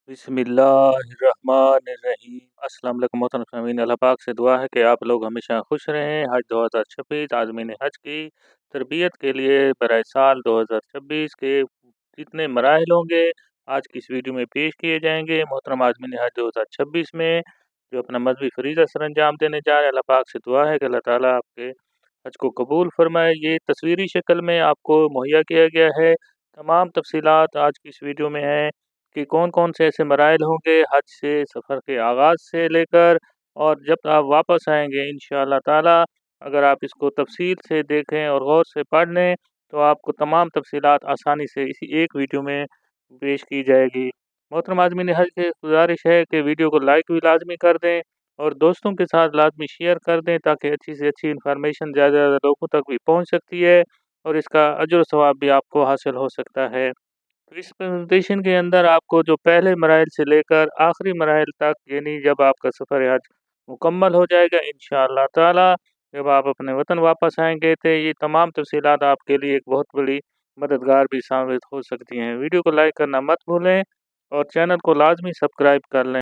बिस्मिल्लाहिर्रहमानिर्रहीम। अस्सलाम वालेकुम मोहतरम सामीन। अल्लाह पाक से दुआ है कि आप लोग हमेशा खुश रहें। हज 2026 आज़मीन हज की तरबियत के लिए बराए साल 2026 के जितने मराहिल होंगे आज की इस वीडियो में पेश किए जाएंगे। मोहतरम आज़मीन हज 2026 में जो अपना मजहबी फरीज़ा सर अंजाम देने जा रहे हैं, अल्लाह पाक से दुआ है कि अल्लाह ताला आपके हज को कबूल फरमाए। ये तस्वीरी शक्ल में आपको मुहैया किया गया है। तमाम तफसीलात आज की इस वीडियो में है कि कौन कौन से ऐसे मराइल होंगे हज से सफ़र के आगाज़ से लेकर और जब आप वापस आएंगे इंशाअल्लाह ताला। अगर आप इसको तफसील से देखें और गौर से पढ़ लें तो आपको तमाम तफसीलात आसानी से इसी एक वीडियो में पेश की जाएगी। मोहतरम आज़मीन हज से गुजारिश है कि वीडियो को लाइक भी लाजमी कर दें और दोस्तों के साथ लाजमी शेयर कर दें ताकि अच्छी से अच्छी इन्फॉर्मेशन ज़्यादा से ज़्यादा लोगों तक भी पहुँच सकती है और इसका अजर सवाब भी आपको हासिल हो सकता है। तो इस प्रेजेंटेशन के अंदर आपको जो पहले मराइल से लेकर आखिरी मराइल तक यानी जब आपका सफ़र हज मुकम्मल हो जाएगा इंशाअल्लाह ताला, जब आप अपने वतन वापस आएंगे तो ये तमाम तफसीलात आपके लिए एक बहुत बड़ी मददगार भी साबित हो सकती हैं। वीडियो को लाइक करना मत भूलें और चैनल को लाजमी सब्सक्राइब कर लें।